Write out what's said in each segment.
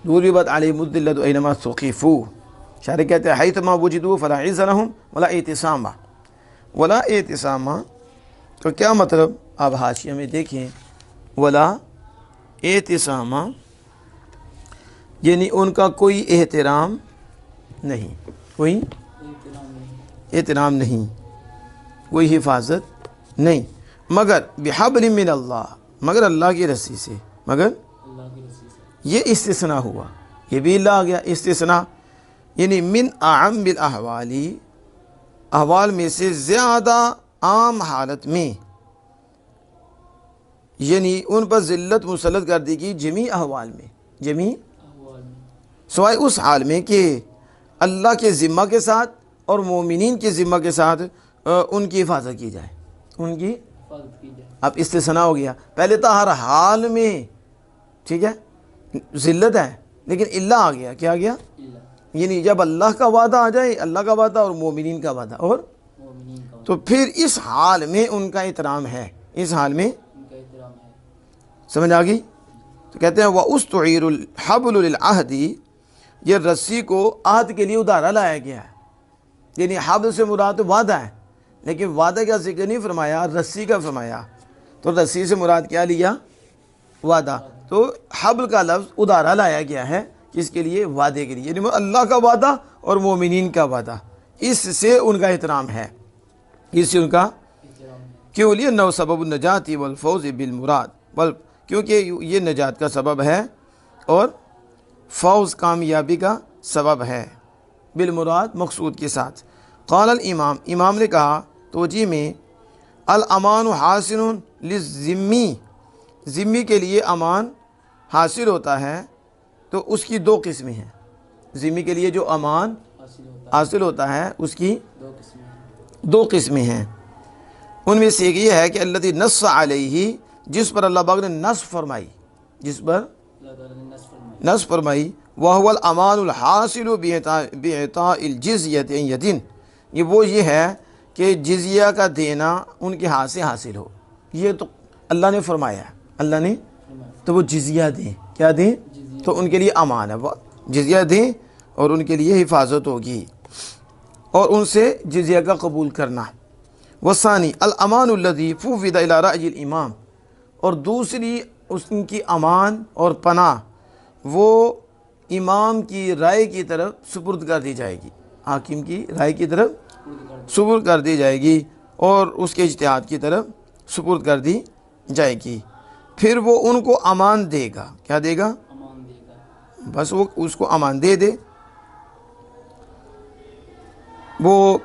ضُرِبَتْ عَلَيْهِمُ الذِّلَّةُ أَيْنَمَا ثُقِفُوا، شاعر کہتے ہیں حَيْثُمَا وُجِدُوا فَلَا عِزَّ لَهُمْ وَلَا اعْتِصَامًا۔ ولا اعتصامہ تو کیا مطلب؟ آپ حاشیہ میں دیکھیں، ولا اعتصامہ یعنی ان کا کوئی احترام نہیں، کوئی احترام نہیں، کوئی حفاظت نہیں، مگر بحبل من اللہ، مگر اللہ کی رسی سے، مگر یہ استثناء ہوا، یہ بھی اللہ آ گیا استثناء، یعنی من اعم الاحوالی، احوال میں سے زیادہ عام حالت میں، یعنی ان پر ذلت مسلط کر دی گئی جمیع احوال میں، جمیع سوائے اس حال میں کہ اللہ کے ذمہ کے ساتھ اور مومنین کے ذمہ کے ساتھ ان کی حفاظت کی جائے، ان کی اب استثناء ہو گیا، پہلے تو ہر حال میں ٹھیک ہے ذلت ہے، لیکن اللہ آ گیا، کیا آ گیا؟ یعنی جب اللہ کا وعدہ آ جائے، اللہ کا وعدہ اور مومنین کا وعدہ، اور تو پھر اس حال میں ان کا احترام ہے، اس حال میں سمجھ آ گئی؟ تو کہتے ہیں وَأُسْتُعِيرُ الْحَبْلُ لِلْعَهْدِ، یہ رسی کو عہد کے لیے ادھارا لایا گیا ہے، یعنی حبل سے مراد وعدہ ہے، لیکن وعدہ کا ذکر نہیں فرمایا، رسی کا فرمایا، تو رسی سے مراد کیا لیا؟ وعدہ، تو حبل کا لفظ ادھارا لایا گیا ہے کس کے لیے؟ وعدے کے لیے، یعنی اللہ کا وعدہ اور مومنین کا وعدہ، اس سے ان کا احترام ہے، اس سے ان کا کیوں لیے نو سبب النجات والفوز بالمراد، کیونکہ یہ نجات کا سبب ہے اور فوز کامیابی کا سبب ہے، بالمراد مقصود کے ساتھ۔ قال الامام، امام نے کہا توجیہ میں، الامان حاصل للذمی، ذمی کے لیے امان حاصل ہوتا ہے تو اس کی دو قسمیں ہیں، ذمی کے لیے جو امان حاصل ہوتا ہے اس کی دو قسمیں ہیں، ان میں سے ایک یہ ہے کہ الذی نص علیہ، جس پر اللہ پاک نے نص فرمائی، جس پر نص فرمائی، وَهُوَ الْأَمَانُ الْحَاصِلُ بِإِعْطَاءِ الْجِزْيَةِ عَنْ يَدٍ، یہ ہے کہ جزیہ کا دینا ان کے ہاتھ سے حاصل ہو، یہ تو اللہ نے فرمایا، اللہ نے تو وہ جزیہ دیں، کیا دیں؟ تو ان کے لیے امان ہے، وہ جزیہ دیں اور ان کے لیے حفاظت ہوگی اور ان سے جزیہ کا قبول کرنا۔ وَالثَّانِي الْأَمَانُ الَّذِي فُوِّضَ إِلَىٰ رَأْيِ الْإِمَامِ، اور دوسری اس کی امان اور پناہ وہ امام کی رائے کی طرف سپرد کر دی جائے گی، حاکم کی رائے کی طرف سپرد کر دی جائے گی اور اس کے اجتہاد کی طرف سپرد کر دی جائے گی، پھر وہ ان کو امان دے گا، کیا دے گا؟ بس وہ اس کو امان دے دے، وہ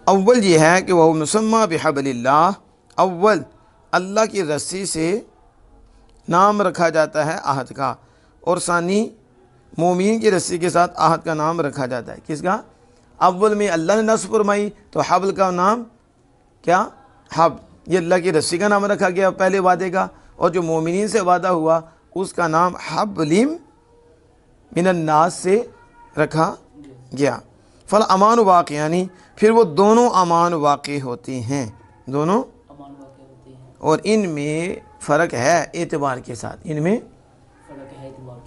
اول یہ ہے کہ وہ مسمى بحبل اللہ، اول اللہ کی رسی سے نام رکھا جاتا ہے عہد کا، اور ثانی مومین کی رسی کے ساتھ عہد کا نام رکھا جاتا ہے، کس کا؟ اول میں اللہ نے نص فرمائی تو حبل کا نام کیا؟ حبل، یہ اللہ کی رسی کا نام رکھا گیا پہلے وعدے کا، اور جو مومنین سے وعدہ ہوا اس کا نام حبل من الناس سے رکھا گیا۔ فالامان واقعانی، پھر وہ دونوں امان واقع ہوتے ہیں، دونوں، اور ان میں فرق ہے اعتبار کے ساتھ، ان میں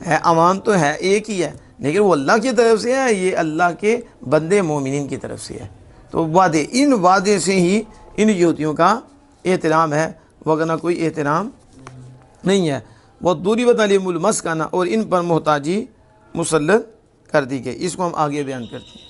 ہے، امان تو ہے ایک ہی ہے لیکن وہ اللہ کی طرف سے ہے، یہ اللہ کے بندے مومنین کی طرف سے ہے، تو وعدے، ان وعدے سے ہی ان یوتیوں کا احترام ہے، وگرنہ کوئی احترام نہیں ہے۔ وہ ضُرِبَتْ عَلَيْهِمُ الْمَسْكَنَةُ، اور ان پر محتاجی مسلط کر دی گئی، اس کو ہم آگے بیان کرتے ہیں۔